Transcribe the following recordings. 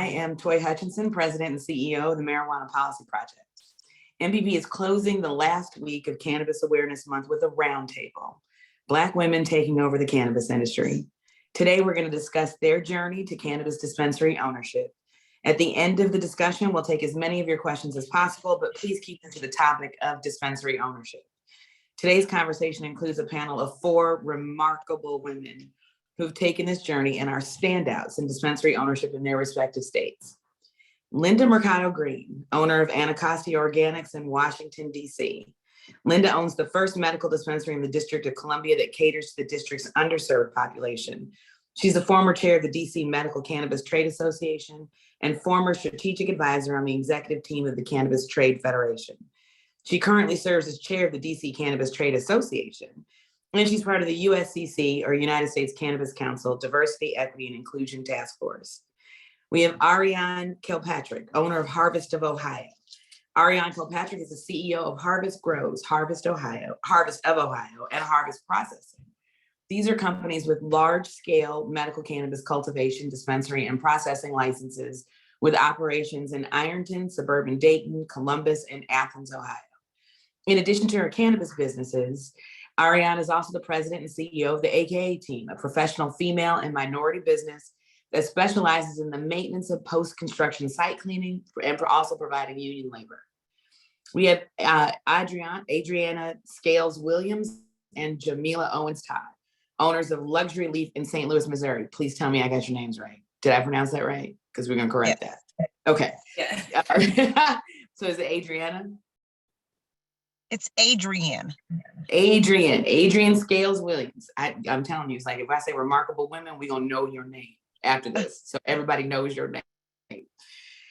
I am Toy Hutchinson, President and CEO of the Marijuana Policy Project. MPP is closing the last week of Cannabis Awareness Month with a roundtable, Black women taking over the cannabis industry. Today, we're going to discuss their journey to cannabis dispensary ownership. At the end of the discussion, we'll take as many of your questions as possible, but please keep them to the topic of dispensary ownership. Today's conversation includes a panel of 4 remarkable women who've taken this journey and are standouts in dispensary ownership in their respective states. Linda Mercado Greene, owner of Anacostia Organics in Washington, D.C. Linda owns the first medical dispensary in the District of Columbia that caters to the district's underserved population. She's the former chair of the D.C. Medical Cannabis Trade Association and former strategic advisor on the executive team of the Cannabis Trade Federation. She currently serves as chair of the D.C. Cannabis Trade Association, and she's part of the USCC, or United States Cannabis Council, Diversity, Equity, and Inclusion Task Force. We have Ariane Kirkpatrick, owner of Harvest of Ohio. Ariane Kirkpatrick is the CEO of Harvest Grows, Harvest of Ohio, and Harvest Processing. These are companies with large-scale medical cannabis cultivation, dispensary, and processing licenses with operations in Ironton, suburban Dayton, Columbus, and Athens, Ohio. In addition to her cannabis businesses, Ariane is also the president and CEO of the AKA team, a professional female and minority business that specializes in the maintenance of post-construction site cleaning and also providing union labor. We have Adrienne Scales-Williams and Jamila Owens-Todd, owners of Luxury Leaf in St. Louis, Missouri. Please tell me I got your names right. Did I pronounce that right? Because we're going to correct that. Okay. Yeah. So is it Adrienne? It's Adrienne. Adrienne Scales-Williams. I'm telling you, it's like if I say remarkable women, we're going to know your name after this. So everybody knows your name.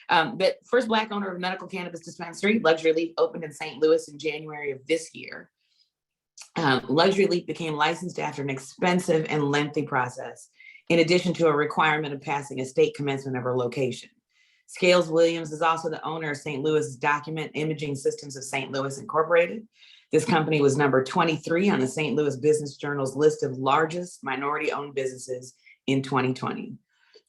But first Black owner of medical cannabis dispensary, Luxury Leaf opened in St. Louis in January of this year. Luxury Leaf became licensed after an expensive and lengthy process, in addition to a requirement of passing a state commencement of her location. Scales-Williams is also the owner of St. Louis Document Imaging Systems of St. Louis Incorporated. This company was number 23 on the St. Louis Business Journal's list of largest minority-owned businesses in 2020.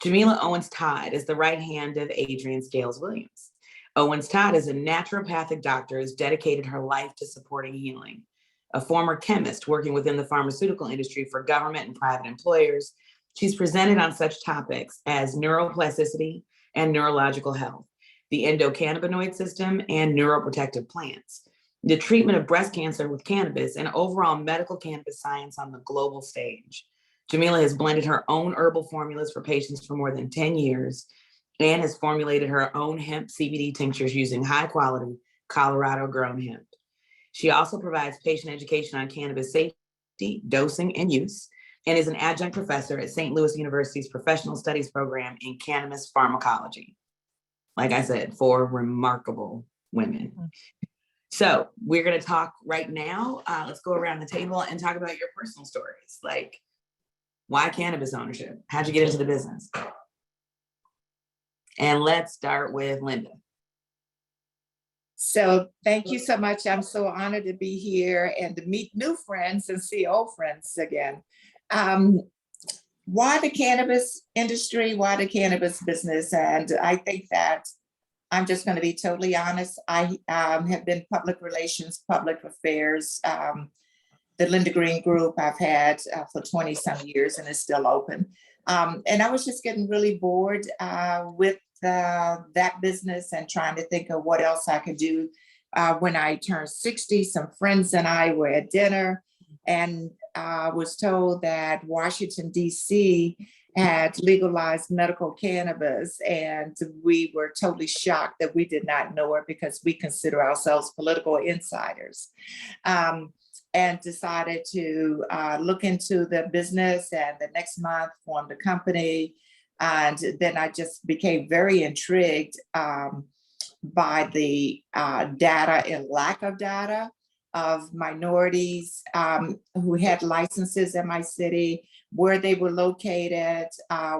Jamila Owens-Todd is the right hand of Adrienne Scales-Williams. Owens-Todd is a naturopathic doctor who's dedicated her life to supporting healing. A former chemist working within the pharmaceutical industry for government and private employers, she's presented on such topics as neuroplasticity and neurological health, the endocannabinoid system, and neuroprotective plants, the treatment of breast cancer with cannabis, and overall medical cannabis science on the global stage. Jamila has blended her own herbal formulas for patients for more than 10 years and has formulated her own hemp CBD tinctures using high-quality Colorado-grown hemp. She also provides patient education on cannabis safety, dosing, and use, and is an adjunct professor at St. Louis University's Professional Studies program in cannabis pharmacology. Like I said, 4 remarkable women. So we're going to talk right now. Let's go around the table and talk about your personal stories. Like, why cannabis ownership? How'd you get into the business? And let's start with Linda. So thank you so much. I'm so honored to be here and to meet new friends and see old friends again. Why the cannabis industry? Why the cannabis business? And I think that I'm just going to be totally honest. I have been public relations, public affairs. The Linda Greene Group I've had for 20 some years and it's still open. And I was just getting really bored with that business and trying to think of what else I could do. When I turned 60, some friends and I were at dinner and was told that Washington, D.C. had legalized medical cannabis. And we were totally shocked that we did not know it because we consider ourselves political insiders. And decided to look into the business, and the next month formed a company. And then I just became very intrigued by the data and lack of data of minorities who had licenses in my city, where they were located,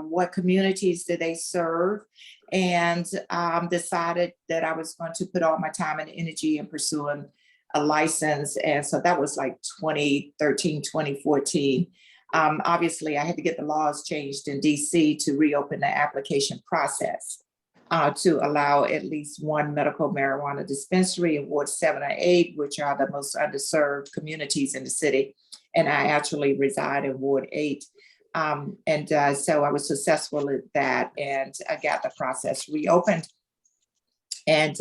what communities did they serve, and decided that I was going to put all my time and energy in pursuing a license. And so that was like 2013, 2014. Obviously, I had to get the laws changed in DC to reopen the application process. to allow at least one medical marijuana dispensary in Ward 7 or 8, which are the most underserved communities in the city. And I actually reside in Ward 8. So I was successful at that, and I got the process reopened. And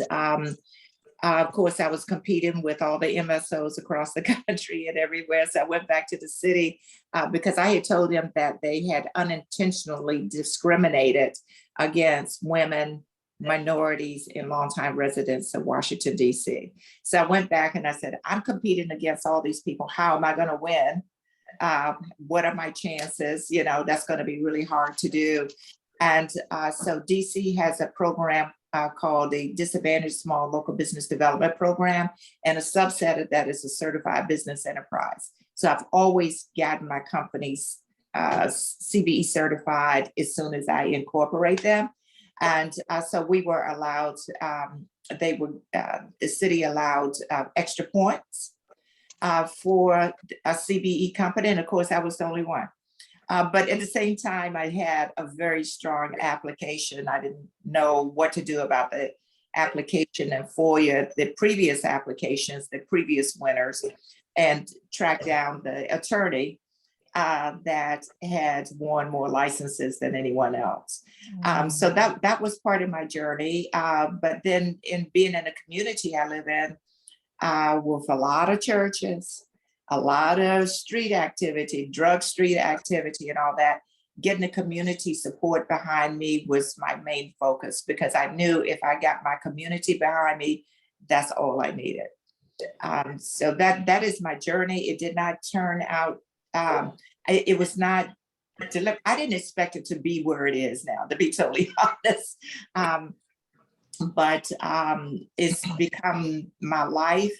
of course, I was competing with all the MSOs across the country and everywhere. So I went back to the city because I had told them that they had unintentionally discriminated against women, minorities, and longtime residents of Washington, D.C. So I went back and I said, I'm competing against all these people. How am I going to win? What are my chances? You know, that's going to be really hard to do. And so DC has a program called the Disadvantaged Small Local Business Development Program, and a subset of that is a certified business enterprise. So I've always gotten my companies CBE certified as soon as I incorporate them. And so we were allowed, the city allowed extra points for a CBE company. And of course, I was the only one. But at the same time, I had a very strong application. I didn't know what to do about the application and FOIA, the previous applications, the previous winners, and tracked down the attorney that had won more licenses than anyone else. So that was part of my journey. But then in being in the community I live in, with a lot of churches, a lot of street activity, drug street activity and all that, getting the community support behind me was my main focus, because I knew if I got my community behind me, that's all I needed. So that is my journey. It did not turn out, it was not, I didn't expect it to be where it is now, to be totally honest. But it's become my life.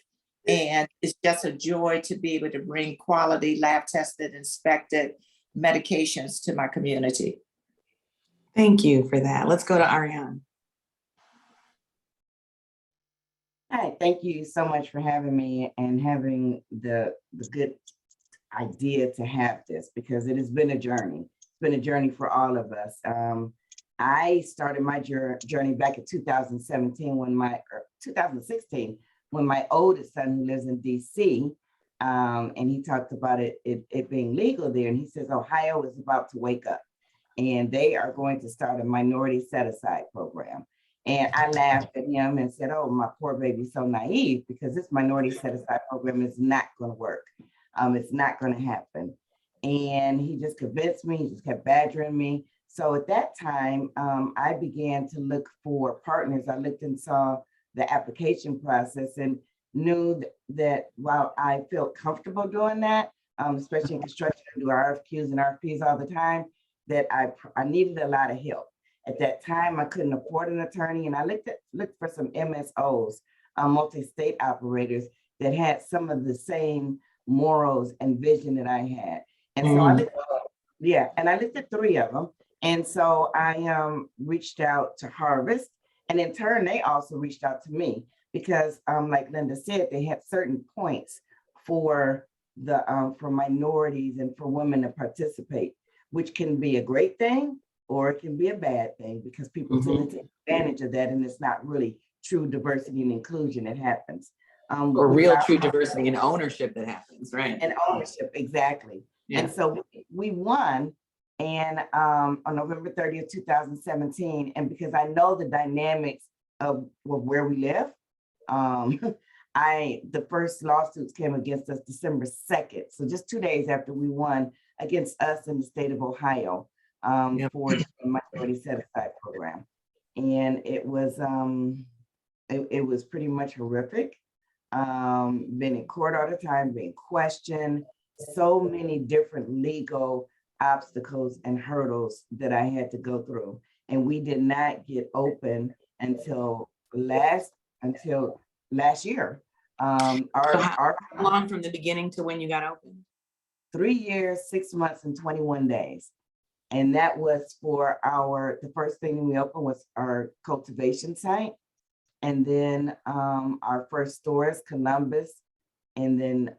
And it's just a joy to be able to bring quality, lab tested, inspected medications to my community. Thank you for that. Let's go to Ariane. Hi, thank you so much for having me and having the good idea to have this, because it has been a journey. It's been a journey for all of us. I started my journey back in 2017 when 2016, when my oldest son, who lives in DC, and he talked about it being legal there, and he says, Ohio is about to wake up and they are going to start a minority set-aside program. And I laughed at him and said, oh, my poor baby's so naive, because this minority set-aside program is not going to work. It's not going to happen. And he just convinced me, he just kept badgering me. So at that time, I began to look for partners. I looked and saw the application process and knew that while I felt comfortable doing that, especially in construction, I do RFQs and RFPs all the time, that I needed a lot of help. At that time, I couldn't afford an attorney, and I looked for some MSOs, multi-state operators that had some of the same morals and vision that I had. And so I looked at 3 of them. And so I reached out to Harvest, and in turn, they also reached out to me, because like Linda said, they had certain points for minorities and for women to participate, which can be a great thing or it can be a bad thing, because people tend to take advantage of that, and it's not really true diversity and inclusion that happens. Or real true diversity and ownership that happens, right? And ownership, exactly. Yeah. And so we won. And on November 30th, 2017, and because I know the dynamics of where we live, the first lawsuits came against us December 2nd. So just 2 days after we won against us in the state of Ohio for the minority set-aside program. And it was pretty much horrific. Been in court all the time, being questioned, so many different legal obstacles and hurdles that I had to go through. And we did not get open until last year. How long from the beginning to when you got open? 3 years, 6 months, and 21 days. And that was for the first thing we opened was our cultivation site. And then our first stores, Columbus, and then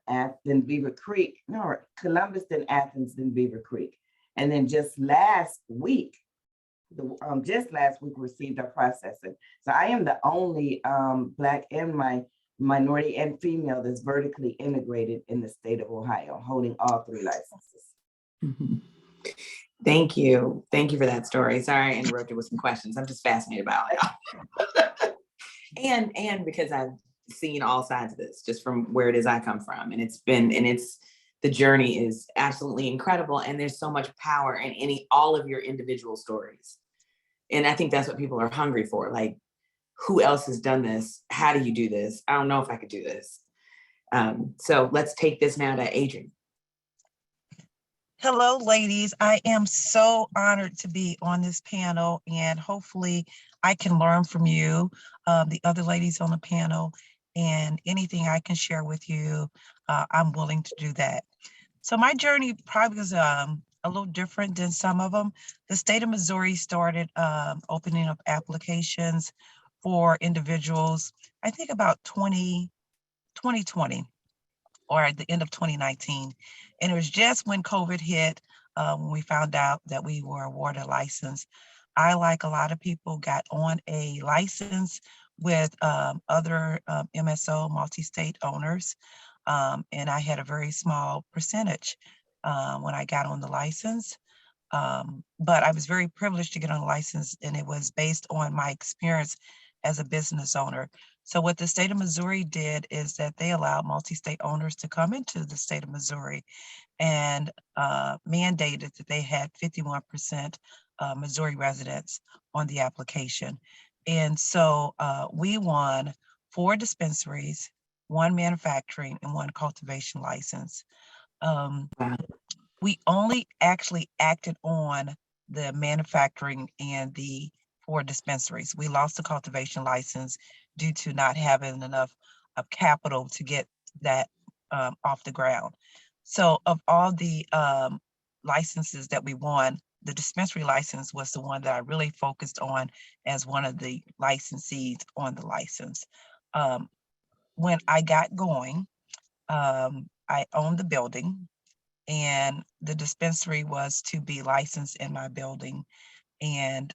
Beaver Creek. No, Columbus, then Athens, then Beaver Creek. And then just last week, just last week received our processing. So I am the only Black and minority and female that's vertically integrated in the state of Ohio, holding all 3 licenses. Mhm. Thank you. Thank you for that story. Sorry I interrupted with some questions. I'm just fascinated by it. And because I've seen all sides of this, just from where it is I come from. And the journey is absolutely incredible. And there's so much power in all of your individual stories. And I think that's what people are hungry for. Like, who else has done this? How do you do this? I don't know if I could do this. So let's take this now to Adrienne. Hello, ladies. I am so honored to be on this panel, and hopefully I can learn from you, the other ladies on the panel, and anything I can share with you, I'm willing to do that. So my journey probably was a little different than some of them. The state of Missouri started opening up applications for individuals, I think about 2020 or at the end of 2019. And it was just when COVID hit, when we found out that we were awarded a license. I, like a lot of people, got on a license with other MSO multi-state owners. And I had a very small percentage when I got on the license. But I was very privileged to get on the license, and it was based on my experience as a business owner. So what the state of Missouri did is that they allowed multi-state owners to come into the state of Missouri and mandated that they had 51% Missouri residents on the application. And so we won 4 dispensaries, 1 manufacturing, and 1 cultivation license. Wow. We only actually acted on the manufacturing and the 4 dispensaries. We lost the cultivation license due to not having enough of capital to get that off the ground. So of all the licenses that we won, the dispensary license was the one that I really focused on as one of the licensees on the license. When I got going, I owned the building, and the dispensary was to be licensed in my building. And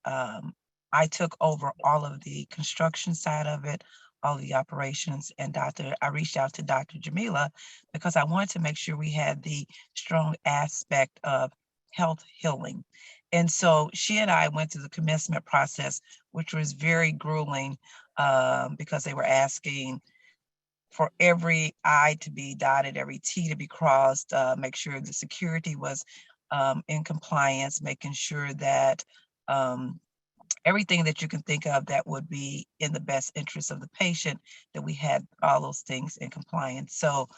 I took over all of the construction side of it, all the operations, and I reached out to Dr. Jamila because I wanted to make sure we had the strong aspect of health healing. And so she and I went through the commencement process, which was very grueling because they were asking for every I to be dotted, every T to be crossed, make sure the security was in compliance, making sure that everything that you can think of that would be in the best interest of the patient, that we had all those things in compliance. So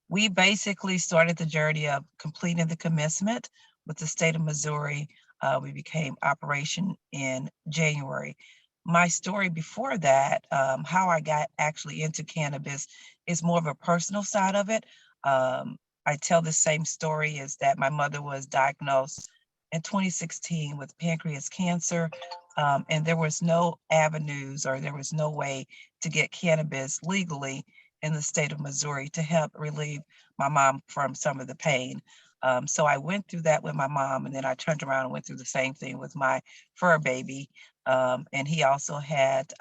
we basically started the journey of completing the commencement with the state of Missouri. We became operation in January. My story before that, how I got actually into cannabis, is more of a personal side of it. I tell the same story, is that my mother was diagnosed in 2016 with pancreas cancer, and there was no avenues, or there was no way to get cannabis legally in the state of Missouri to help relieve my mom from some of the pain. So I went through that with my mom, and then I turned around and went through the same thing with my fur baby. And he also had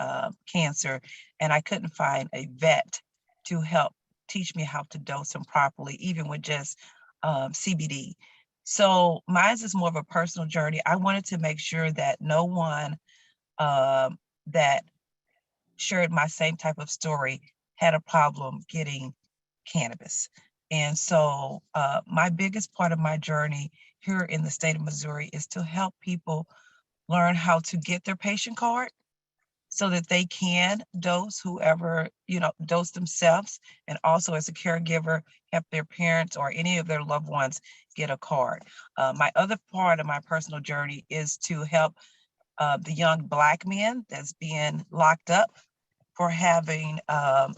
cancer, and I couldn't find a vet to help teach me how to dose him properly, even with just CBD. So mine is more of a personal journey. I wanted to make sure that no one that shared my same type of story had a problem getting cannabis. And so my biggest part of my journey here in the state of Missouri is to help people learn how to get their patient card so that they can dose whoever, dose themselves, and also as a caregiver, help their parents or any of their loved ones get a card. My other part of my personal journey is to help the young Black men that's being locked up for having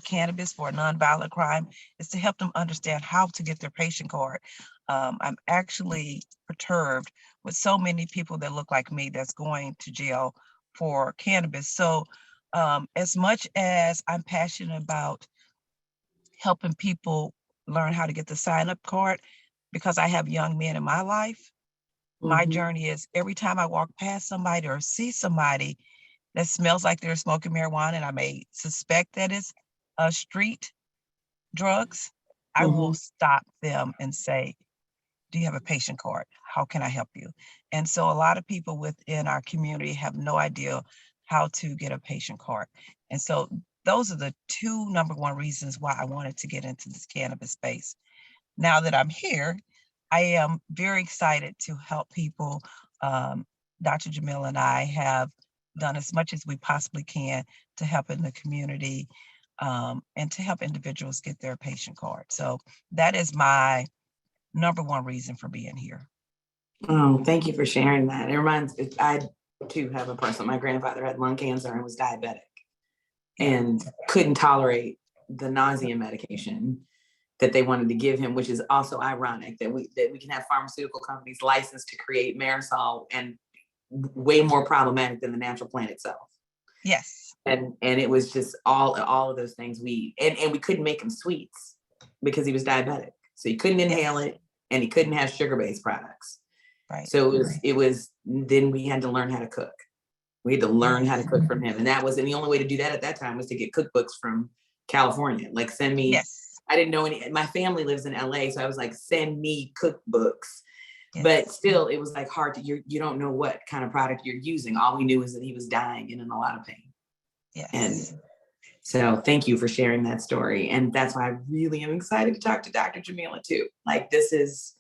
cannabis for a nonviolent crime, is to help them understand how to get their patient card. I'm actually perturbed with so many people that look like me that's going to jail for cannabis. So as much as I'm passionate about helping people learn how to get the sign-up card, because I have young men in my life, my Mhm. journey is every time I walk past somebody or see somebody that smells like they're smoking marijuana, and I may suspect that it's street drugs, I will stop them and say, do you have a patient card? How can I help you? And so a lot of people within our community have no idea how to get a patient card. And so those are the two number one reasons why I wanted to get into this cannabis space. Now that I'm here, I am very excited to help people. Dr. Jamila and I have done as much as we possibly can to help in the community and to help individuals get their patient card. So that is my number one reason for being here. Oh, thank you for sharing that. It reminds me, I too have a person. My grandfather had lung cancer and was diabetic and couldn't tolerate the nausea medication that they wanted to give him, which is also ironic that we can have pharmaceutical companies licensed to create Marisol and way more problematic than the natural plant itself. Yes. And it was just all of those things we couldn't make him sweets because he was diabetic. So he couldn't inhale it and he couldn't have sugar-based products. Right. So it was then we had to learn how to cook. We had to learn how to cook from him. And the only way to do that at that time was to get cookbooks from California. Like send me, I didn't know my family lives in LA. So I was like, send me cookbooks. But still it was like hard to, you don't know what kind of product you're using. All we knew is that he was dying and in a lot of pain. And so thank you for sharing that story. And that's why I really am excited to talk to Dr. Jamila too. Like this is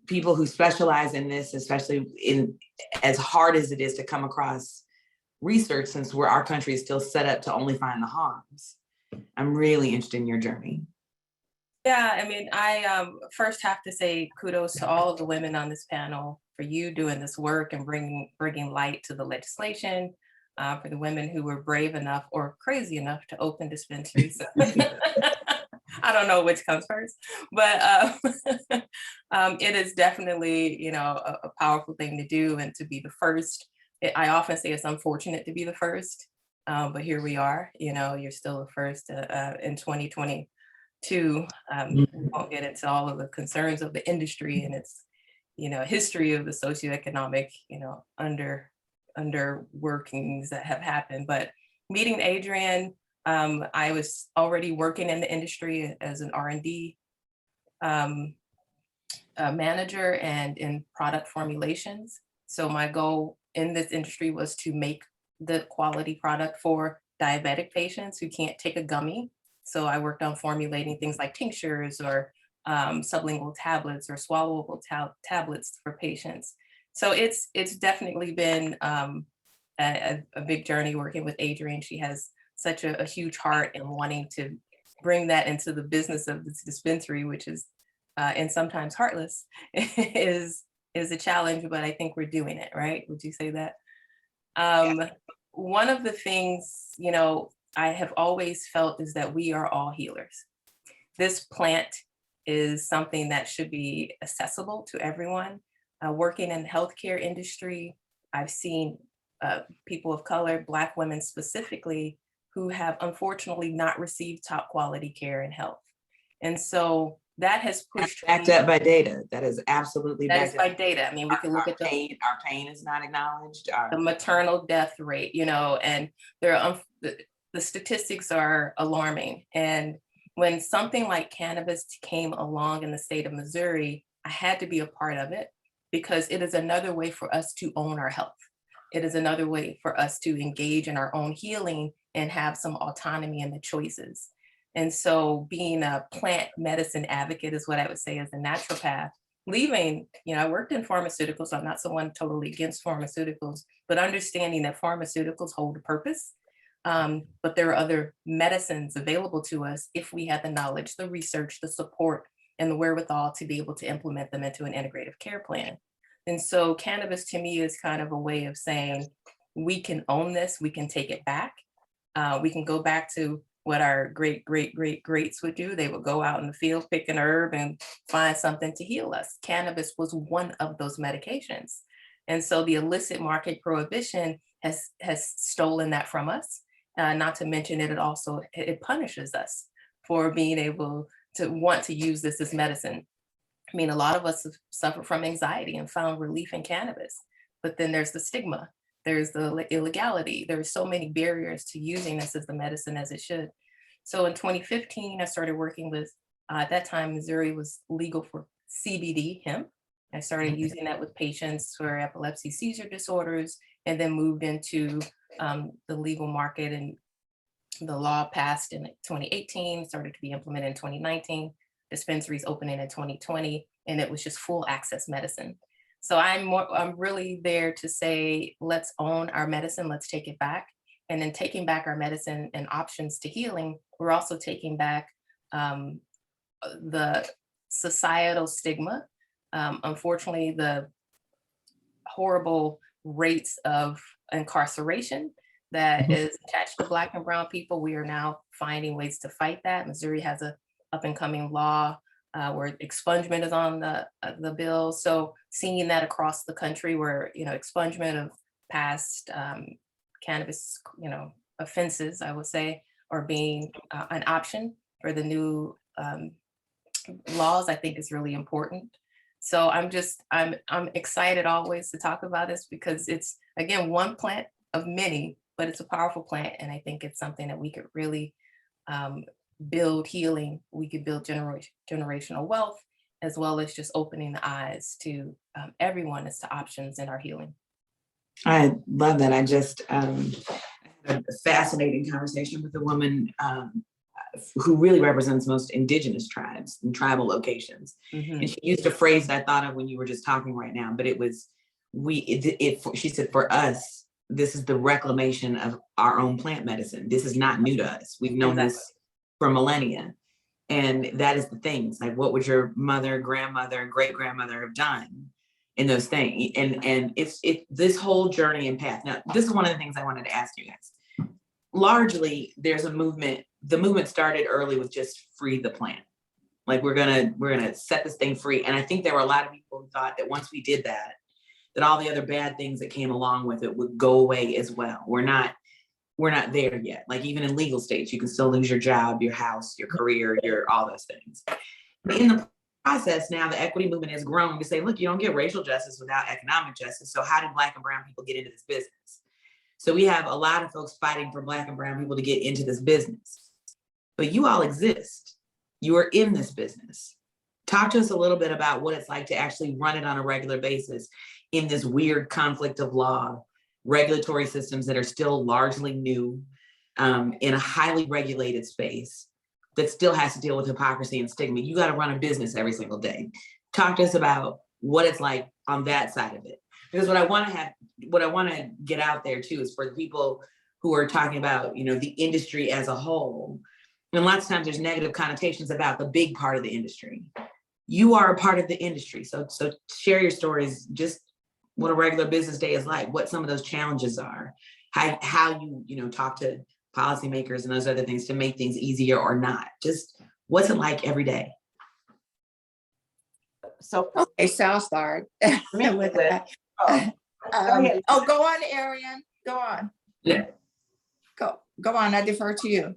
people who specialize in this, especially in as hard as it is to come across research, since our country is still set up to only find the harms. I'm really interested in your journey. Yeah, I mean, I first have to say kudos to all of the women on this panel for you doing this work and bringing light to the legislation, for the women who were brave enough or crazy enough to open dispensaries. I don't know which comes first, but it is definitely, a powerful thing to do and to be the first. I often say it's unfortunate to be the first, but here we are. You're still the first in 2022. We won't get into all of the concerns of the industry and its, history of the socioeconomic, underworkings that have happened. But meeting Adrienne, I was already working in the industry as an R&D manager and in product formulations. So my goal in this industry was to make the quality product for diabetic patients who can't take a gummy. So I worked on formulating things like tinctures or sublingual tablets or swallowable tablets for patients. So it's definitely been a big journey working with Adrienne. She has such a huge heart and wanting to bring that into the business of this dispensary, which is, and sometimes heartless, is a challenge, but I think we're doing it, right? Would you say that? One of the things, I have always felt is that we are all healers. This plant is something that should be accessible to everyone. Working in the healthcare industry, I've seen people of color, Black women specifically, who have unfortunately not received top quality care and health. And so that has pushed. Backed up by data. That is absolutely backed up by data. I mean, we can look at pain. Our pain is not acknowledged. The maternal death rate, and there are the statistics are alarming. And when something like cannabis came along in the state of Missouri, I had to be a part of it because it is another way for us to own our health. It is another way for us to engage in our own healing and have some autonomy in the choices. And so being a plant medicine advocate is what I would say as a naturopath. Leaving, I worked in pharmaceuticals, so I'm not someone totally against pharmaceuticals, but understanding that pharmaceuticals hold a purpose. But there are other medicines available to us if we had the knowledge, the research, the support, and the wherewithal to be able to implement them into an integrative care plan. And so cannabis to me is kind of a way of saying, we can own this, we can take it back. We can go back to what our greats would do. They would go out in the field, pick an herb and find something to heal us. Cannabis was one of those medications. And so the illicit market prohibition has stolen that from us. Not to mention it punishes us for being able to want to use this as medicine. I mean, a lot of us have suffered from anxiety and found relief in cannabis, but then there's the stigma, there's the illegality, there's so many barriers to using this as the medicine as it should. So in 2015, I started working with, at that time, Missouri was legal for CBD hemp. I started using that with patients for epilepsy, seizure disorders, and then moved into the legal market, and the law passed in 2018, started to be implemented in 2019, dispensaries opening in 2020, and it was just full access medicine. So I'm really there to say, let's own our medicine, let's take it back. And then taking back our medicine and options to healing, we're also taking back the societal stigma. Unfortunately, the horrible rates of incarceration that is attached to Black and brown people, we are now finding ways to fight that. Missouri has a up and coming law where expungement is on the bill. So seeing that across the country, where expungement of past cannabis offenses, I would say, are being an option for the new laws, I think is really important. So I'm excited always to talk about this, because it's, again, one plant of many, but it's a powerful plant. And I think it's something that we could really build healing. We could build generational wealth, as well as just opening the eyes to everyone as to options in our healing. I love that. I just had a fascinating conversation with a woman who really represents most indigenous tribes and tribal locations. Mm-hmm. And she used a phrase that I thought of when you were just talking right now, but it was, she said, for us, this is the reclamation of our own plant medicine. This is not new to us. We've known this for millennia. And that is the thing. It's like, what would your mother, grandmother, great grandmother have done in those things? And it's this whole journey and path. Now, this is one of the things I wanted to ask you guys. Largely, there's a movement. The movement started early with just free the plant. Like, we're gonna set this thing free. And I think there were a lot of people who thought that once we did that, that all the other bad things that came along with it would go away as well. We're not there yet. Like, even in legal states, you can still lose your job, your house, your career, all those things. In the process now, the equity movement has grown to say, look, you don't get racial justice without economic justice. So how do Black and brown people get into this business? So we have a lot of folks fighting for Black and brown people to get into this business. But you all exist. You are in this business. Talk to us a little bit about what it's like to actually run it on a regular basis in this weird conflict of law, regulatory systems that are still largely new, in a highly regulated space that still has to deal with hypocrisy and stigma. You got to run a business every single day. Talk to us about what it's like on that side of it. Because what I want to get out there too is for the people who are talking about, the industry as a whole. And lots of times there's negative connotations about the big part of the industry. You are a part of the industry. So share your stories, just what a regular business day is like, what some of those challenges are, how you talk to policymakers and those other things to make things easier or not. Just what's it like every day? So, Okay, so I'll start with that. go ahead. Go on, Ariane. Go on. Yeah. Go on. I defer to you.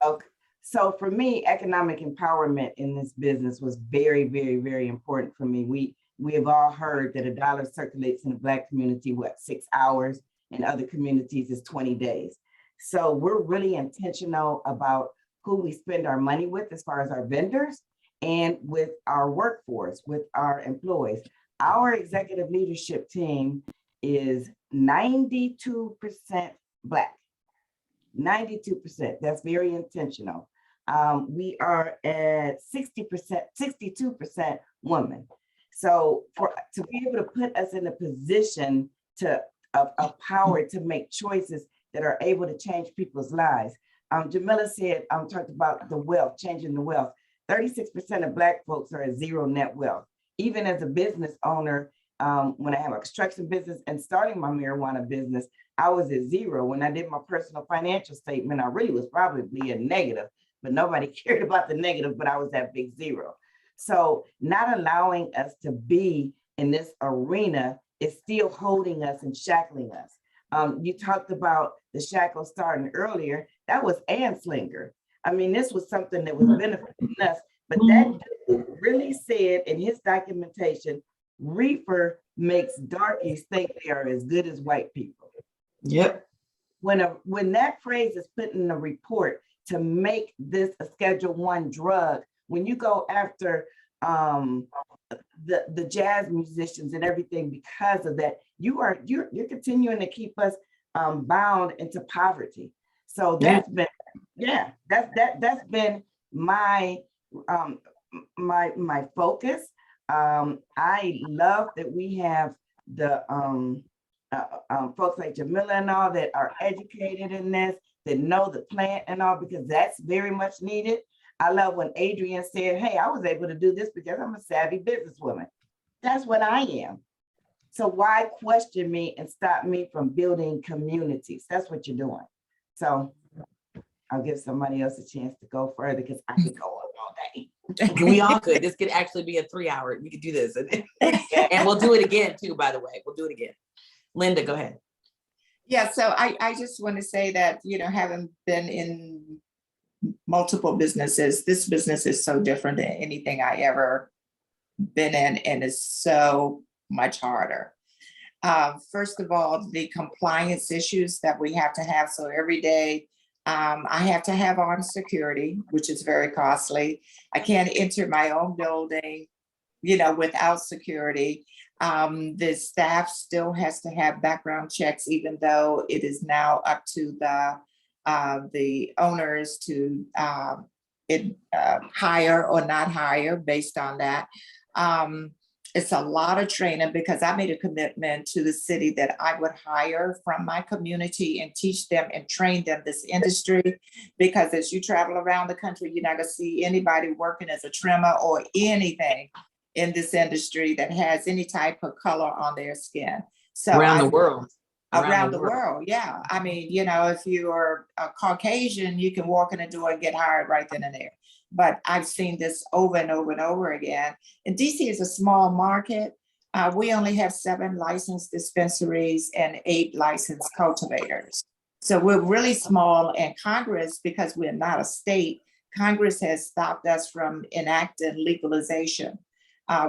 Okay. So for me, economic empowerment in this business was very, very, very important for me. We have all heard that $1 circulates in the Black community, 6 hours, in other communities is 20 days. So we're really intentional about who we spend our money with as far as our vendors and with our workforce, with our employees. Our executive leadership team is 92% Black, 92%. That's very intentional. We are at 62% women. So to be able to put us in a position of power to make choices that are able to change people's lives. Jamila said, talked about the wealth, changing the wealth. 36% of Black folks are at zero net wealth. Even as a business owner, when I have a construction business and starting my marijuana business, I was at zero. When I did my personal financial statement, I really was probably a negative, but nobody cared about the negative, but I was at big zero. So not allowing us to be in this arena is still holding us and shackling us. You talked about the shackles starting earlier. That was Anslinger. I mean, this was something that was benefiting us, But that dude really said in his documentation, reefer makes darkies think they are as good as white people. Yep. When that phrase is put in the report to make this a Schedule I drug, when you go after the jazz musicians and everything because of that, you're continuing to keep us bound into poverty. So that's been, that's been my my focus. I love that we have the folks like Jamila and all that are educated in this, that know the plant and all, because that's very much needed. I love when Adrienne said, hey, I was able to do this because I'm a savvy businesswoman. That's what I am. So why question me and stop me from building communities? That's what you're doing. So I'll give somebody else a chance to go further because I could go on all day. We all could. This could actually be a 3-hour. We could do this. And we'll do it again too, by the way. We'll do it again. Linda, go ahead. Yeah, so I just want to say that, having been in multiple businesses, this business is so different than anything I ever been in, and it's so much harder. First of all, the compliance issues that we have to have. So every day, I have to have armed security, which is very costly. I can't enter my own building, without security. The staff still has to have background checks, even though it is now up to the owners to hire or not hire based on that. It's a lot of training because I made a commitment to the city that I would hire from my community and teach them and train them this industry. Because as you travel around the country, you're not gonna see anybody working as a trimmer or anything in this industry that has any type of color on their skin. So Around the world. Around the world, yeah. I mean, if you're a Caucasian, you can walk in the door and get hired right then and there. But I've seen this over and over and over again. And DC is a small market. We only have 7 licensed dispensaries and 8 licensed cultivators. So we're really small, and Congress, because we're not a state, Congress has stopped us from enacting legalization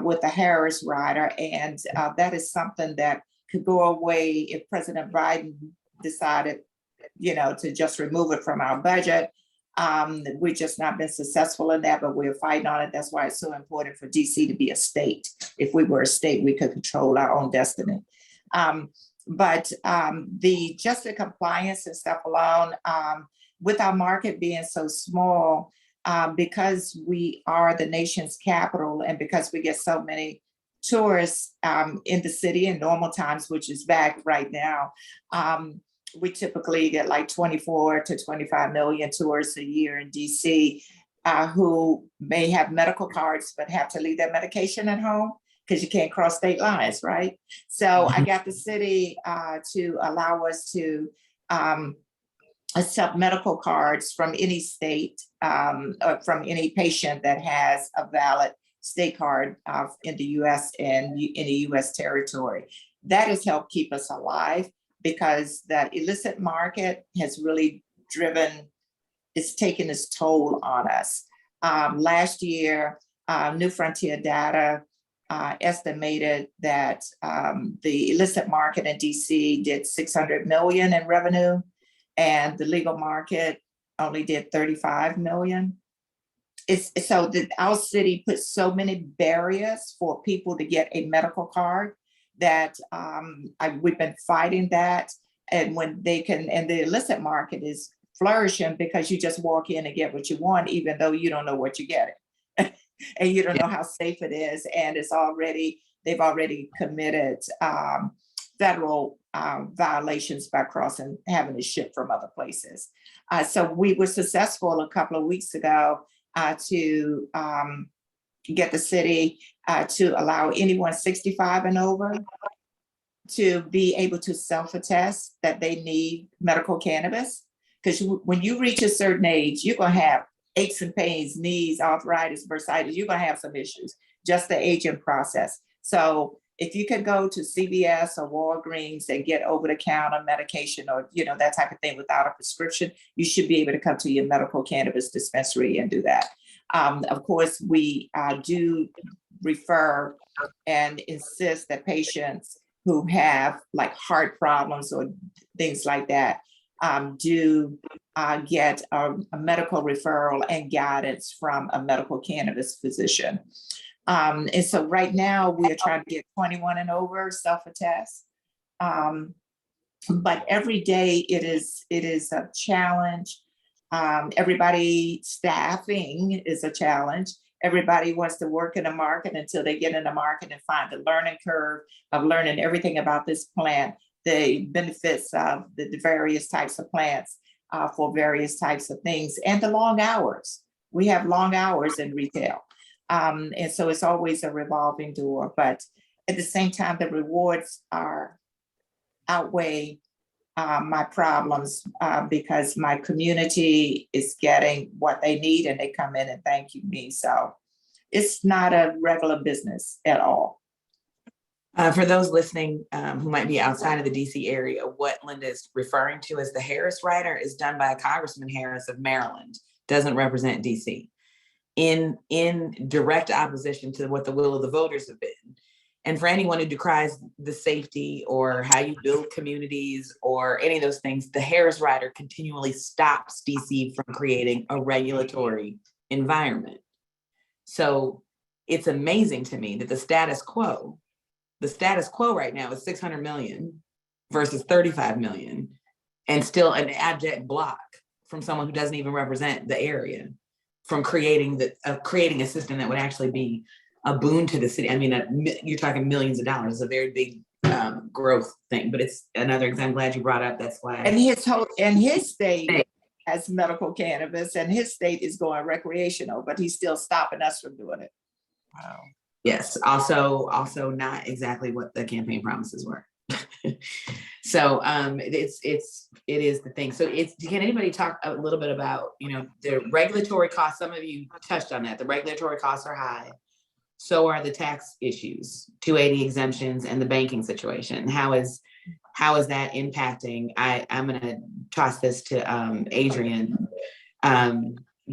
with the Harris rider. And that is something that could go away if President Biden decided, to just remove it from our budget. We've just not been successful in that, but we're fighting on it. That's why it's so important for DC to be a state. If we were a state, we could control our own destiny. But just the compliance and stuff alone, with our market being so small, because we are the nation's capital and because we get so many tourists in the city in normal times, which is back right now, we typically get like 24 to 25 million tourists a year in DC who may have medical cards but have to leave their medication at home because you can't cross state lines, right? So I got the city to allow us to accept medical cards from any state or from any patient that has a valid state card in the US and in the US territory. That has helped keep us alive, because that illicit market has really it's taken its toll on us. Last year, New Frontier Data estimated that the illicit market in DC did 600 million in revenue, and the legal market only did 35 million. It's so that our city puts so many barriers for people to get a medical card that we've been fighting that. And when they can, and the illicit market is flourishing because you just walk in and get what you want, even though you don't know what you're getting. And you don't know how safe it is. And they've already committed federal violations by having to ship from other places. So we were successful a couple of weeks ago to get the city to allow anyone 65 and over to be able to self-attest that they need medical cannabis. Because when you reach a certain age, you're going to have aches and pains, knees, arthritis, bursitis. You're going to have some issues, just the aging process. So if you could go to CVS or Walgreens and get over-the-counter medication or that type of thing without a prescription, you should be able to come to your medical cannabis dispensary and do that. Of course, we do refer and insist that patients who have like heart problems or things like that do get a medical referral and guidance from a medical cannabis physician. And so right now we are trying to get 21 and over self-attest. But every day it is a challenge. Everybody staffing is a challenge. Everybody wants to work in the market until they get in the market and find the learning curve of learning everything about this plant, the benefits of the various types of plants for various types of things, and the long hours. We have long hours in retail. And so it's always a revolving door, but at the same time, the rewards outweigh my problems because my community is getting what they need and they come in and thank me. So it's not a regular business at all. For those listening who might be outside of the DC area, what Linda is referring to as the Harris Rider is done by Congressman Harris of Maryland, doesn't represent DC, in direct opposition to what the will of the voters have been. And for anyone who decries the safety or how you build communities or any of those things, the Harris Rider continually stops DC from creating a regulatory environment. So it's amazing to me that the status quo right now is 600 million versus 35 million, and still an abject block from someone who doesn't even represent the area from creating a system that would actually be a boon to the city. I mean, you're talking millions of dollars. It's a very big growth thing, but it's another example. I'm glad you brought up. That's why. And his state has medical cannabis, and his state is going recreational, but he's still stopping us from doing it. Wow. Yes. Also not exactly what the campaign promises were. So it is the thing. So can anybody talk a little bit about, the regulatory costs? Some of you touched on that. The regulatory costs are high. So are the tax issues, 280 exemptions, and the banking situation. How is that impacting? I'm going to toss this to Adrienne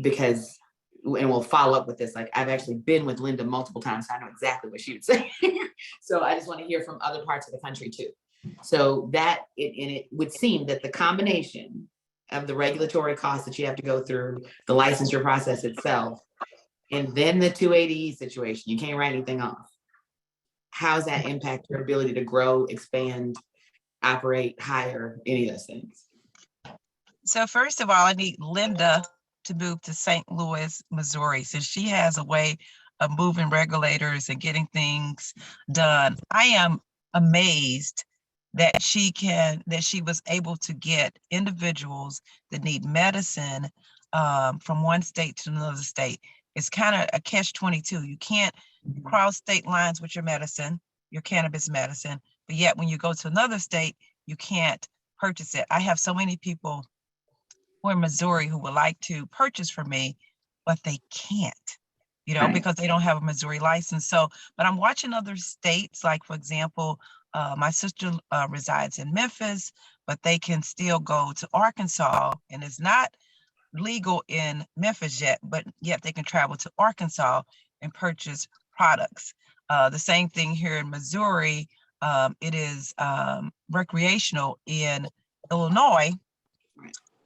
because, and we'll follow up with this. Like, I've actually been with Linda multiple times, so I know exactly what she would say. So I just want to hear from other parts of the country too. So it would seem that the combination of the regulatory costs that you have to go through, the licensure process itself, and then the 280E situation, you can't write anything off. How does that impact your ability to grow, expand, operate, hire, any of those things? So first of all, I need Linda to move to St. Louis, Missouri, since she has a way of moving regulators and getting things done. I am amazed that she was able to get individuals that need medicine from one state to another state. It's kind of a catch-22. You can't cross state lines with your medicine, your cannabis medicine, but yet when you go to another state, you can't purchase it. I have so many people who are in Missouri who would like to purchase from me, but they can't, Right. because they don't have a Missouri license. So, but I'm watching other states, like for example, my sister resides in Memphis, but they can still go to Arkansas, and it's not legal in Memphis yet, but yet they can travel to Arkansas and purchase products. The same thing here in Missouri. It is recreational in Illinois,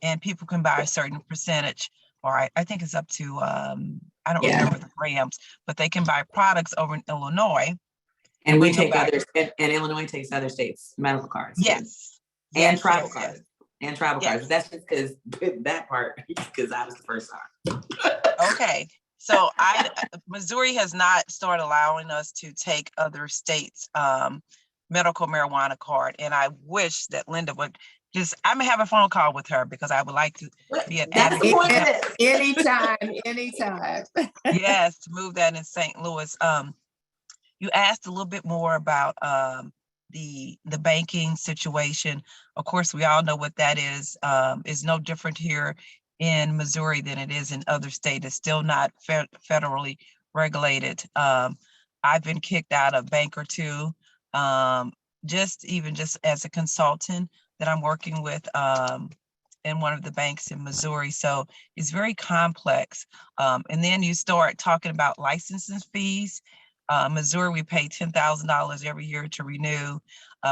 and people can buy a certain percentage, or I think it's up to, I don't remember the grams, but they can buy products over in Illinois. And we take others, and Illinois takes other states' medical cards. Yes. And tribal cards. And tribal cards. That's just because that part, because I was the first time. Okay. So Missouri has not started allowing us to take other states' medical marijuana card. And I wish that Linda would I'm gonna have a phone call with her because I would like to be an advocate. Anytime. Yes, to move that in St. Louis. You asked a little bit more about the banking situation. Of course, we all know what that is. It's no different here in Missouri than it is in other states. It's still not federally regulated. I've been kicked out of a bank or two, just as a consultant that I'm working with in one of the banks in Missouri. So it's very complex. And then you start talking about licensing fees. Missouri, we pay $10,000 every year to renew.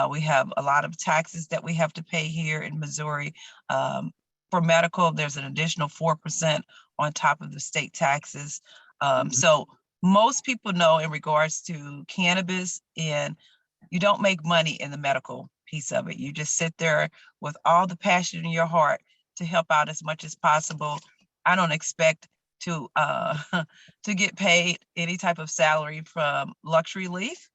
We have a lot of taxes that we have to pay here in Missouri. For medical, there's an additional 4% on top of the state taxes. So most people know in regards to cannabis, and you don't make money in the medical piece of it. You just sit there with all the passion in your heart to help out as much as possible. I don't expect to to get paid any type of salary from Luxury Leaf.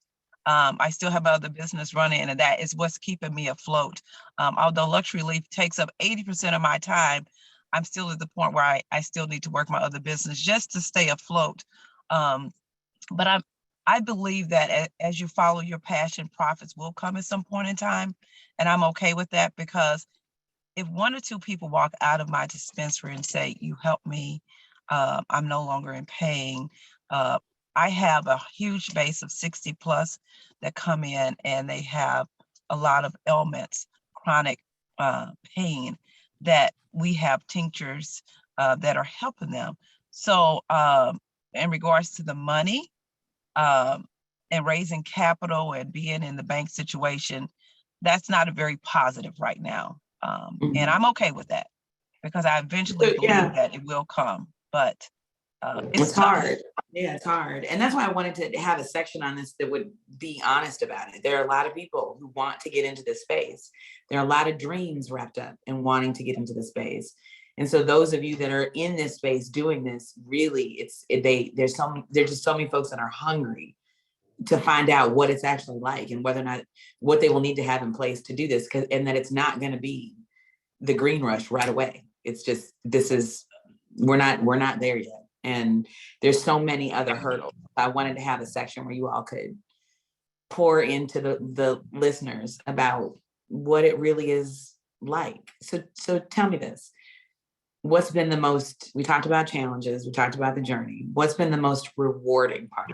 I still have other business running, and that is what's keeping me afloat. Although Luxury Leaf takes up 80% of my time, I'm still at the point where I still need to work my other business just to stay afloat. But I believe that as you follow your passion, profits will come at some point in time. And I'm okay with that, because if 1 or 2 people walk out of my dispensary and say, you helped me, I'm no longer in pain. I have a huge base of 60 plus that come in, and they have a lot of ailments, chronic pain, that we have tinctures that are helping them. So in regards to the money and raising capital and being in the bank situation, that's not a very positive right now. And I'm okay with that, because I eventually believe that it will come, but it's hard. Yeah, it's hard. And that's why I wanted to have a section on this that would be honest about it. There are a lot of people who want to get into this space. There are a lot of dreams wrapped up in wanting to get into this space. And so those of you that are in this space doing this, really, there's just so many folks that are hungry to find out what it's actually like, and whether or not what they will need to have in place to do this, and that it's not going to be the green rush right away. It's just, we're not there yet. And there's so many other hurdles. I wanted to have a section where you all could pour into the listeners about what it really is like. So tell me this. What's been the most, we talked about challenges, we talked about the journey. What's been the most rewarding part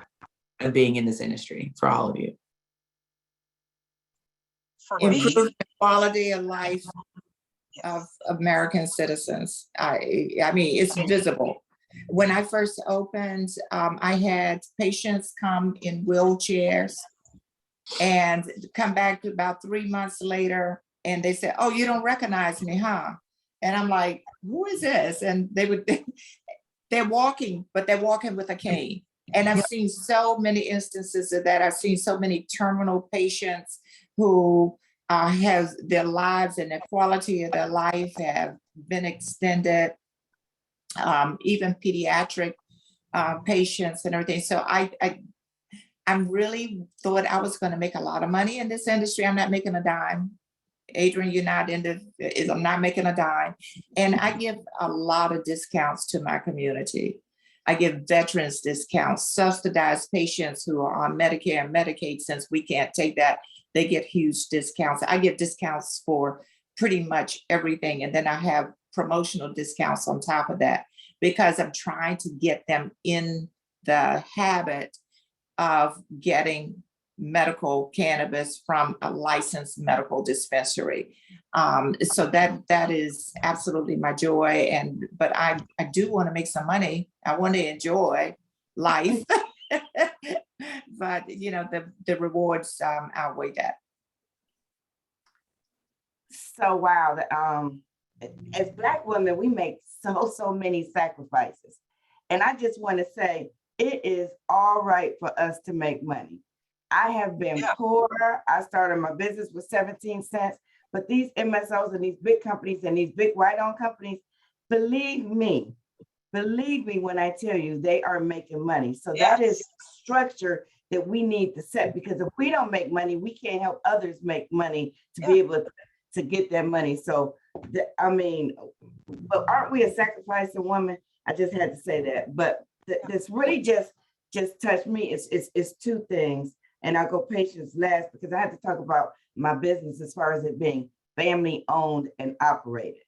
of being in this industry for all of you? For me, Improve the quality of life of American citizens. I mean, it's visible. When I first opened, I had patients come in wheelchairs and come back about 3 months later, and they said, "Oh, you don't recognize me, huh?" And I'm like, "Who is this?" And they're walking, but they're walking with a cane. And I've seen so many instances of that. I've seen so many terminal patients who have their lives and the quality of their life have been extended. Even pediatric patients and everything. So I'm really thought I was going to make a lot of money in this industry. I'm not making a dime. Adrienne, you're not I'm not making a dime. And I give a lot of discounts to my community. I give veterans discounts, subsidized patients who are on Medicare and Medicaid, since we can't take that, they get huge discounts. I give discounts for pretty much everything. And then I have promotional discounts on top of that, because I'm trying to get them in the habit of getting medical cannabis from a licensed medical dispensary. So that is absolutely my joy. But I do want to make some money. I want to enjoy life. But the rewards outweigh that. So wow, as Black women, we make so many sacrifices. And I just want to say, it is all right for us to make money. I have been poor. I started my business with 17 cents, but these MSOs and these big companies and these big white-owned companies, believe me when I tell you, they are making money. So that is structure that we need to set, because if we don't make money, we can't help others make money to be able to get that money. So, but aren't we a sacrificing woman? I just had to say that. But this really just touched me. It's 2 things. And I'll go patients last, because I had to talk about my business as far as it being family owned and operated.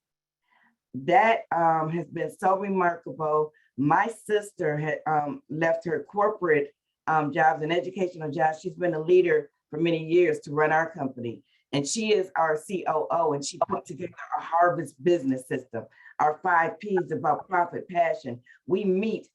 That has been so remarkable. My sister had left her corporate jobs and educational jobs. She's been a leader for many years to run our company. And she is our COO, and she put together a harvest business system, our 5 Ps about profit, passion. We meet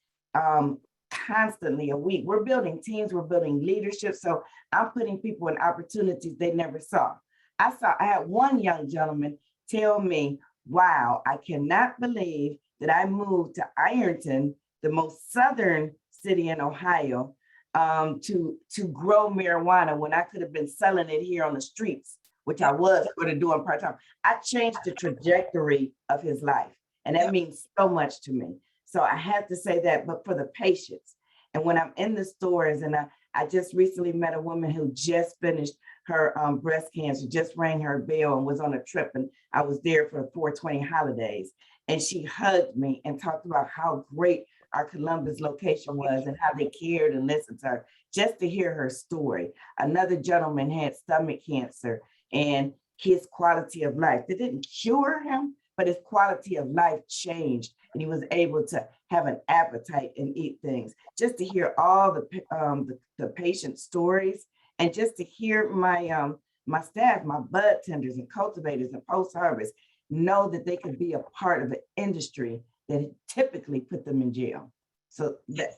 constantly a week. We're building teams, we're building leadership. So I'm putting people in opportunities they never saw. I had one young gentleman tell me, wow, I cannot believe that I moved to Ironton, the most southern city in Ohio, to grow marijuana when I could have been selling it here on the streets, which I was going to do in part-time. I changed the trajectory of his life. And that means so much to me. So I had to say that, but for the patients. And when I'm in the stores, and I just recently met a woman who just finished her breast cancer, just rang her bell and was on a trip. And I was there for the 420 holidays. And she hugged me and talked about how great our Columbus location was and how they cared and listened to her, just to hear her story. Another gentleman had stomach cancer, and his quality of life, they didn't cure him, but his quality of life changed, and he was able to have an appetite and eat things. Just to hear all the patient stories, and just to hear my my staff, my bud tenders and cultivators and post-harvest know that they could be a part of an industry that typically put them in jail. So this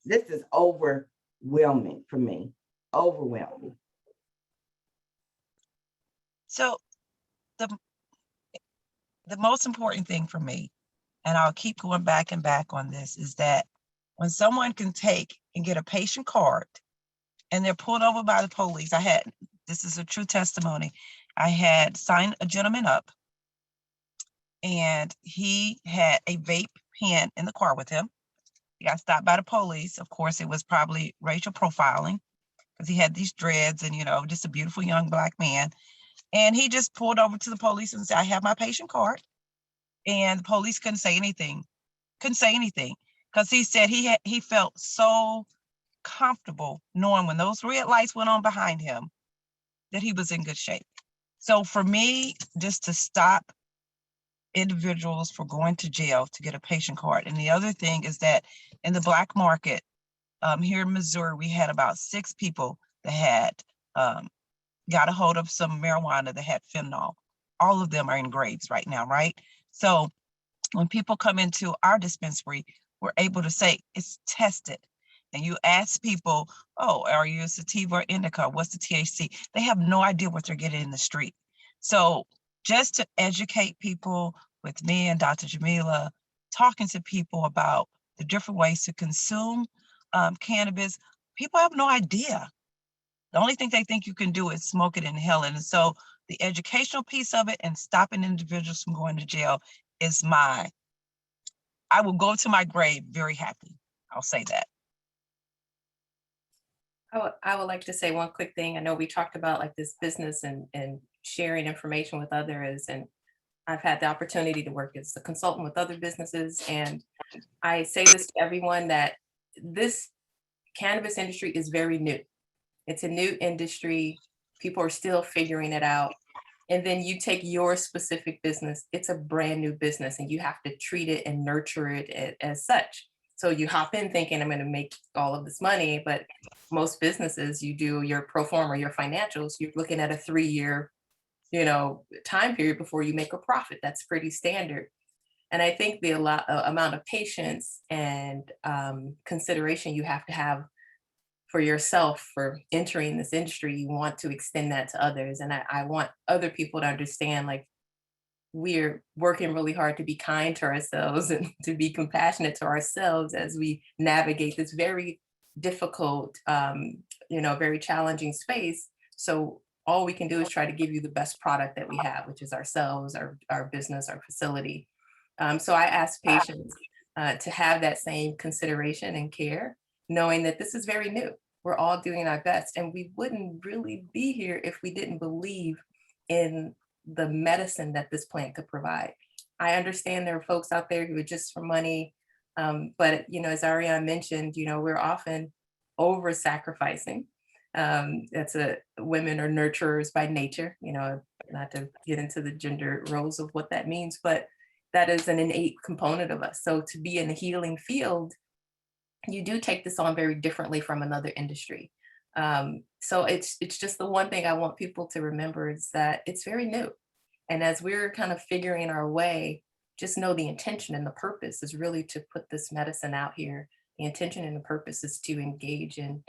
is overwhelming for me, overwhelming. So the most important thing for me, and I'll keep going back and back on this, is that when someone can take and get a patient card and they're pulled over by the police, this is a true testimony, I had signed a gentleman up, and he had a vape pen in the car with him. He got stopped by the police. Of course, it was probably racial profiling because he had these dreads and, just a beautiful young Black man. And he just pulled over to the police and said, I have my patient card. And the police couldn't say anything because he said he felt so comfortable knowing when those red lights went on behind him that he was in good shape. So for me, just to stop individuals for going to jail to get a patient card. And the other thing is that in the Black market here in Missouri, we had about 6 people that had got a hold of some marijuana that had fentanyl. All of them are in grades right now, right? So when people come into our dispensary, we're able to say it's tested. And you ask people, oh, are you a sativa or indica? What's the THC? They have no idea what they're getting in the street. So just to educate people with me and Dr. Jamila, talking to people about the different ways to consume cannabis, people have no idea. The only thing they think you can do is smoke it and inhale it. And so the educational piece of it and stopping individuals from going to jail is I will go to my grave very happy. I'll say that. I would like to say one quick thing. I know we talked about like this business and sharing information with others, and I've had the opportunity to work as a consultant with other businesses. And I say this to everyone that this cannabis industry is very new. It's a new industry. People are still figuring it out. And then you take your specific business, it's a brand new business, and you have to treat it and nurture it as such. So you hop in thinking I'm going to make all of this money, but most businesses, you do your pro forma, your financials, you're looking at a 3-year, time period before you make a profit. That's pretty standard. And I think the amount of patience and consideration you have to have for yourself for entering this industry, you want to extend that to others. And I want other people to understand, like, we're working really hard to be kind to ourselves and to be compassionate to ourselves as we navigate this very difficult, very challenging space. So all we can do is try to give you the best product that we have, which is ourselves, our business, our facility. So I ask patients to have that same consideration and care, knowing that this is very new. We're all doing our best, and we wouldn't really be here if we didn't believe in the medicine that this plant could provide. I understand there are folks out there who are just for money, but as Ariane mentioned, we're often over sacrificing. Women are nurturers by nature, not to get into the gender roles of what that means, but that is an innate component of us. So to be in the healing field, you do take this on very differently from another industry. So it's just the one thing I want people to remember is that it's very new. And as we're kind of figuring our way, just know the intention and the purpose is really to put this medicine out here. The intention and the purpose is to engage in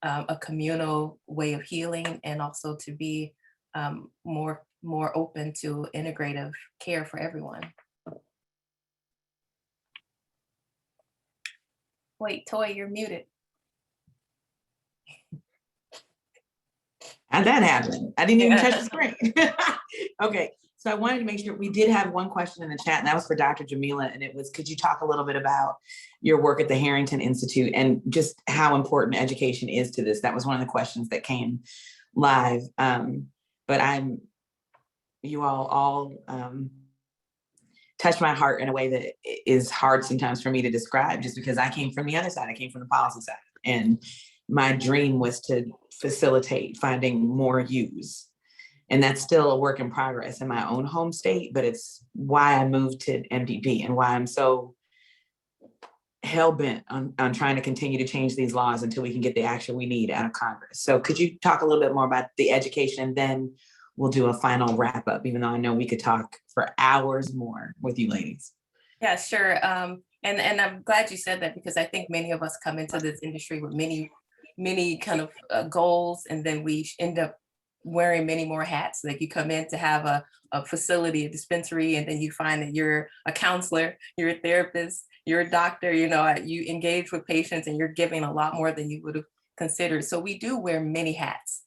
a communal way of healing, and also to be more open to integrative care for everyone. Wait, Toy, you're muted. How'd that happen? I didn't even touch the screen. Okay, so I wanted to make sure, we did have one question in the chat, and that was for Dr. Jamila, and it was, could you talk a little bit about your work at the Harrington Institute and just how important education is to this? That was one of the questions that came live. But you all touched my heart in a way that is hard sometimes for me to describe, just because I came from the other side. I came from the policy side, and my dream was to facilitate finding more use. And that's still a work in progress in my own home state, but it's why I moved to MPP and why I'm so hell-bent on trying to continue to change these laws until we can get the action we need out of Congress. So could you talk a little bit more about the education, and then we'll do a final wrap up, even though I know we could talk for hours more with you ladies. Yeah, sure. And I'm glad you said that, because I think many of us come into this industry with many kind of goals, and then we end up wearing many more hats. Like you come in to have a facility, a dispensary, and then you find that you're a counselor, you're a therapist, you're a doctor, you engage with patients, and you're giving a lot more than you would have considered. So we do wear many hats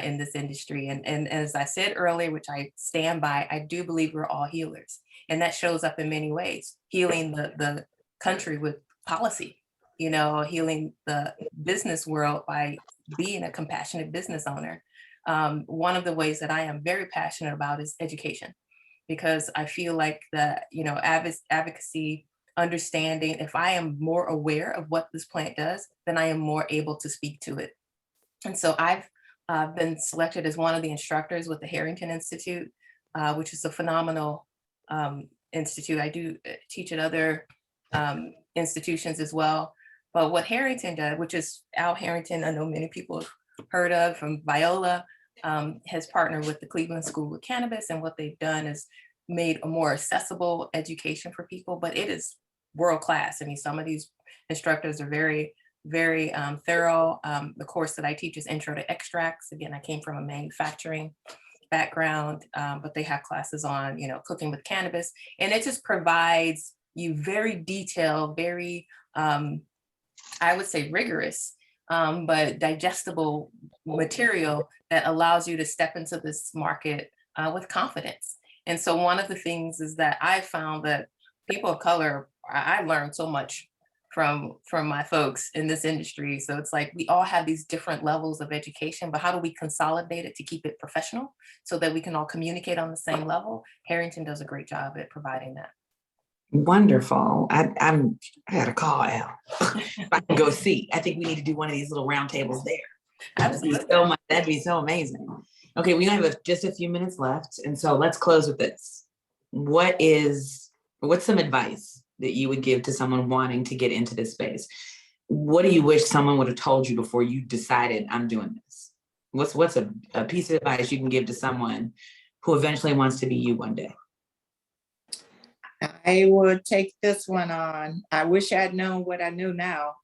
in this industry. And as I said earlier, which I stand by, I do believe we're all healers. And that shows up in many ways, healing the country with policy, healing the business world by being a compassionate business owner. One of the ways that I am very passionate about is education, because I feel like the, advocacy, understanding, if I am more aware of what this plant does, then I am more able to speak to it. And so I've been selected as one of the instructors with the Harrington Institute, which is a phenomenal institute. I do teach at other institutions as well. But what Harrington does, which is Al Harrington, I know many people have heard of from Viola, has partnered with the Cleveland School of Cannabis. And what they've done is made a more accessible education for people, but it is world class. I mean, some of these instructors are very, very thorough. The course that I teach is Intro to Extracts. Again, I came from a manufacturing background, but they have classes on, cooking with cannabis. And it just provides you very detailed, very, I would say rigorous, but digestible material that allows you to step into this market with confidence. And so one of the things is that I found that people of color, I learned so much from my folks in this industry. So it's like we all have these different levels of education, but how do we consolidate it to keep it professional so that we can all communicate on the same level? Harrington does a great job at providing that. Wonderful. I got a call, Al. If I can go see. I think we need to do one of these little round tables there. That'd be so amazing. Okay, we have just a few minutes left, and so let's close with this. What's some advice that you would give to someone wanting to get into this space? What do you wish someone would have told you before you decided I'm doing this? What's a piece of advice you can give to someone who eventually wants to be you one day? I would take this one on. I wish I'd known what I know now.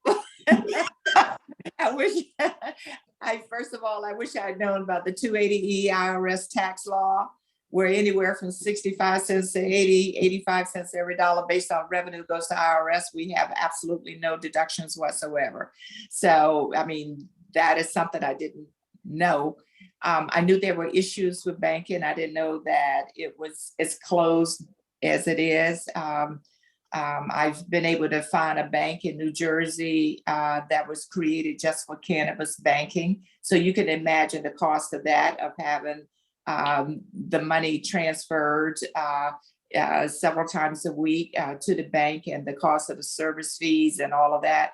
First of all, I wish I'd known about the 280E IRS tax law, where anywhere from 65 cents to 80, 85 cents every dollar based on revenue goes to IRS. We have absolutely no deductions whatsoever. So, I mean, that is something I didn't know. I knew there were issues with banking. I didn't know that it was as closed as it is. I've been able to find a bank in New Jersey that was created just for cannabis banking. So you can imagine the cost of that, of having the money transferred several times a week to the bank, and the cost of the service fees and all of that.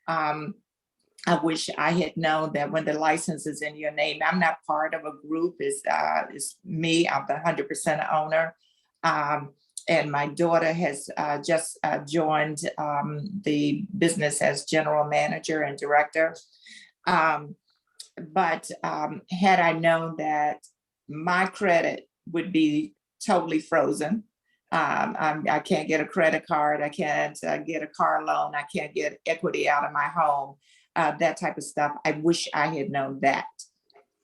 I wish I had known that when the license is in your name. I'm not part of a group. It's me. I'm the 100% owner. And my daughter has just joined the business as general manager and director. had I known that my credit would be totally frozen, I can't get a credit card, I can't get a car loan, I can't get equity out of my home, that type of stuff. I wish I had known that.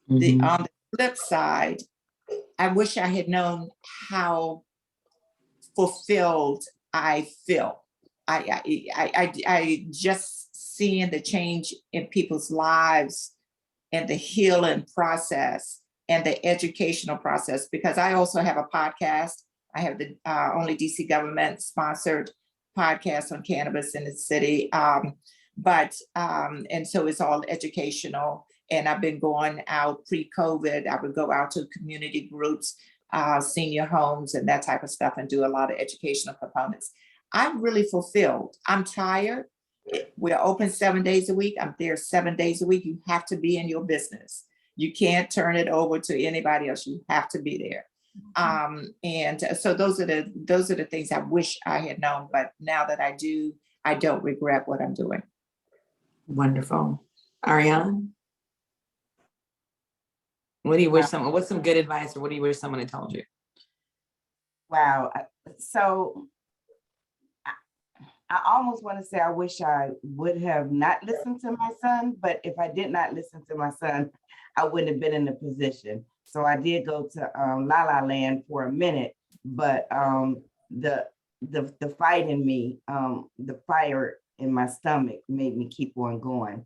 On the flip side, I wish I had known how fulfilled I feel. I just seeing the change in people's lives and the healing process and the educational process, because I also have a podcast. I have the only DC government sponsored podcast on cannabis in the city. And so it's all educational. And I've been going out pre-COVID. I would go out to community groups, senior homes and that type of stuff, and do a lot of educational components. I'm really fulfilled. I'm tired. We're open 7 days a week. I'm there 7 days a week. You have to be in your business. You can't turn it over to anybody else. You have to be there. And so those are the things I wish I had known, but now that I do, I don't regret what I'm doing. Wonderful. Ariane? What do you wish someone, what's some good advice, or what do you wish someone had told you? Wow. So I almost want to say I wish I would have not listened to my son, but if I did not listen to my son, I wouldn't have been in the position. So I did go to La La Land for a minute, but the fight in me, the fire in my stomach made me keep on going.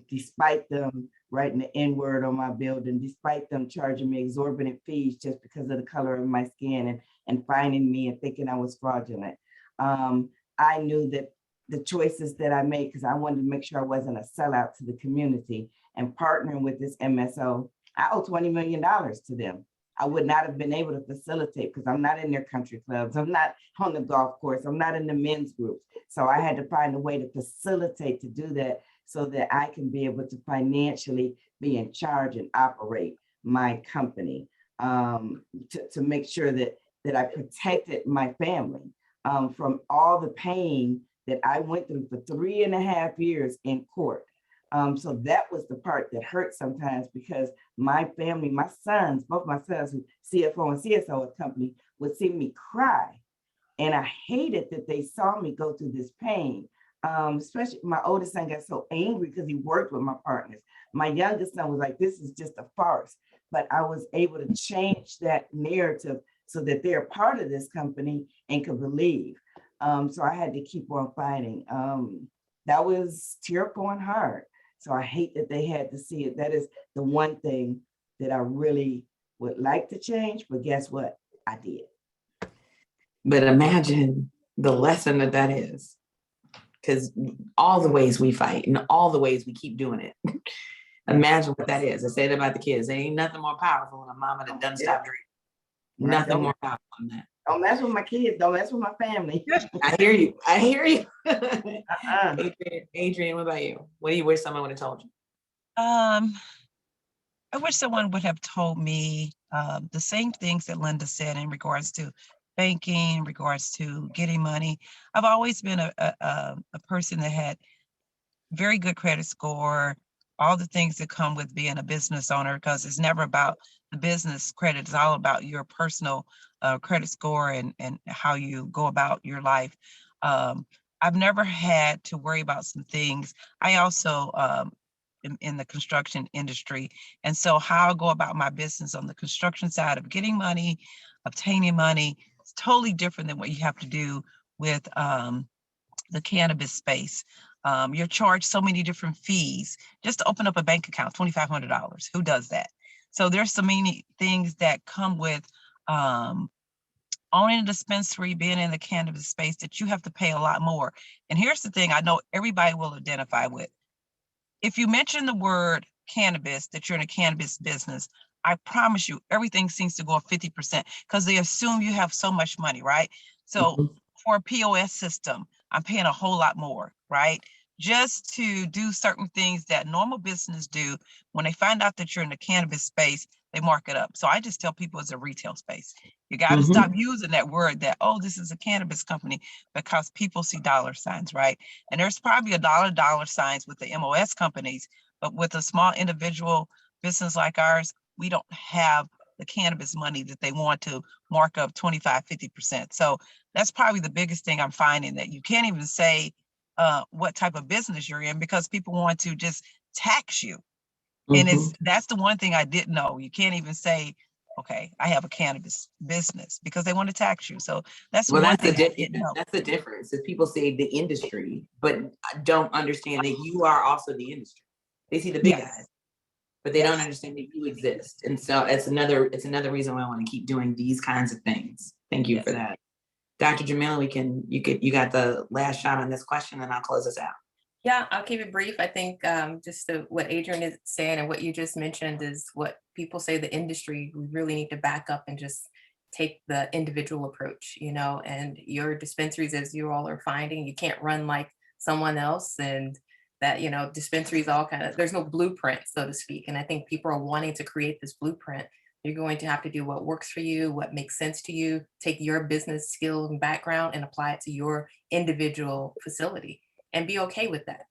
Despite them writing the N-word on my building, despite them charging me exorbitant fees just because of the color of my skin and finding me and thinking I was fraudulent. I knew that the choices that I made, because I wanted to make sure I wasn't a sellout to the community, and partnering with this MSO, I owe $20 million to them. I would not have been able to facilitate because I'm not in their country clubs. I'm not on the golf course. I'm not in the men's groups. So I had to find a way to facilitate to do that so that I can be able to financially be in charge and operate my company, to make sure that I protected my family from all the pain that I went through for 3.5 years in court. So that was the part that hurt sometimes, because my family, my sons, both my sons, who CFO and CSO of the company, would see me cry. And I hated that they saw me go through this pain. Especially my oldest son got so angry because he worked with my partners. My youngest son was like, this is just a farce. But I was able to change that narrative so that they're part of this company and could believe. So I had to keep on fighting. That was tearful and hard. So I hate that they had to see it. That is the one thing that I really would like to change, but guess what? I did. But imagine the lesson that is, because all the ways we fight and all the ways we keep doing it. Imagine what that is. I said about the kids. There ain't nothing more powerful than a mama that doesn't stop drinking. Nothing more powerful than that. Don't mess with my kids. Don't mess with my family. I hear you. I hear you. Adrienne, what about you? What do you wish someone would have told you? I wish someone would have told me the same things that Linda said in regards to banking, in regards to getting money. I've always been a person that had very good credit score, all the things that come with being a business owner, because it's never about the business credit. It's all about your personal credit score and how you go about your life. I've never had to worry about some things. I also am in the construction industry. And so how I go about my business on the construction side of getting money, obtaining money, it's totally different than what you have to do with the cannabis space. You're charged so many different fees just to open up a bank account, $2,500. Who does that? So there's so many things that come with owning a dispensary, being in the cannabis space, that you have to pay a lot more. And here's the thing I know everybody will identify with. If you mention the word cannabis, that you're in a cannabis business, I promise you, everything seems to go up 50% because they assume you have so much money, right? So for a POS system, I'm paying a whole lot more, right? Just to do certain things that normal business do. When they find out that you're in the cannabis space, they mark it up. So I just tell people it's a retail space. You got to stop using that word that, oh, this is a cannabis company, because people see dollar signs, right? And there's probably $1 dollar signs with the MOS companies, But with a small individual business like ours, we don't have the cannabis money that they want to mark up 25, 50%. So that's probably the biggest thing I'm finding, that you can't even say what type of business you're in because people want to just tax you. And that's the one thing I didn't know. You can't even say, okay, I have a cannabis business, because they want to tax you. So that's one thing I didn't know. That's the difference. Is people say the industry, but don't understand that you are also the industry. They see the big guys, but they don't understand that you exist. And so it's another reason why I want to keep doing these kinds of things. Thank you for that. Dr. Jamila, you got the last shot on this question, and I'll close us out. Yeah, I'll keep it brief. I think what Adrienne is saying and what you just mentioned is what people say the industry, we really need to back up and just take the individual approach, and your dispensaries, as you all are finding, you can't run like someone else, and that, dispensaries all there's no blueprint, so to speak. And I think people are wanting to create this blueprint. You're going to have to do what works for you, what makes sense to you, take your business skills and background and apply it to your individual facility. And be okay with that,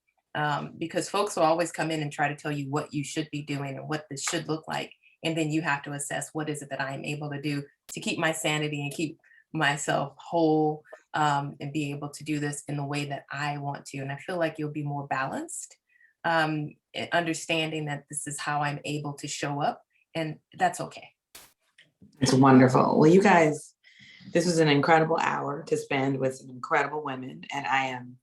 because folks will always come in and try to tell you what you should be doing and what this should look like. And then you have to assess, what is it that I'm able to do to keep my sanity and keep myself whole, and be able to do this in the way that I want to. And I feel like you'll be more balanced, understanding that this is how I'm able to show up, and that's okay. It's wonderful. Well, you guys, this was an incredible hour to spend with some incredible women, and I am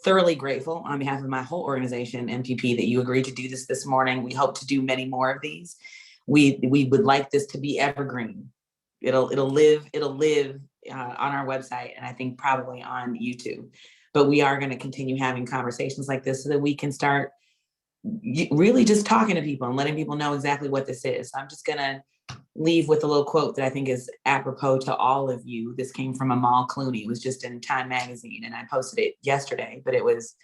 thoroughly grateful on behalf of my whole organization, MPP, that you agreed to do this morning. We hope to do many more of these. We would like this to be evergreen. It'll live on our website, and I think probably on YouTube. But we are going to continue having conversations like this so that we can start really just talking to people and letting people know exactly what this is. I'm just going to leave with a little quote that I think is apropos to all of you. This came from Amal Clooney. It was just in Time magazine, and I posted it yesterday, but it was,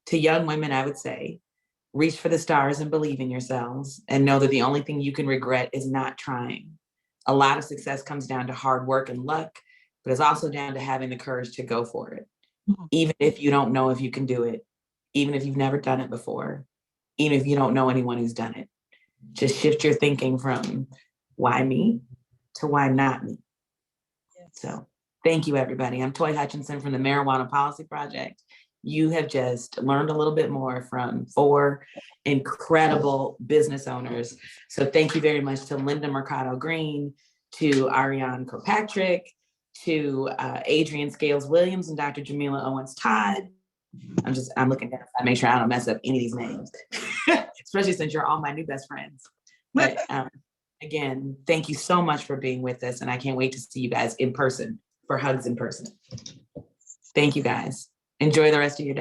to young women, I would say, reach for the stars and believe in yourselves, and know that the only thing you can regret is not trying. A lot of success comes down to hard work and luck, but it's also down to having the courage to go for it. Even if you don't know if you can do it, even if you've never done it before, even if you don't know anyone who's done it, just shift your thinking from why me to why not me. So thank you, everybody. I'm Toy Hutchinson from the Marijuana Policy Project. You have just learned a little bit more from 4 incredible business owners. So thank you very much to Linda Mercado Greene, to Ariane Kirkpatrick, to Adrienne Scales-Williams and Dr. Jamila Owens-Todd. I'm looking down to make sure I don't mess up any of these names, especially since you're all my new best friends. But again, thank you so much for being with us, and I can't wait to see you guys in person for hugs in person. Thank you, guys. Enjoy the rest of your day.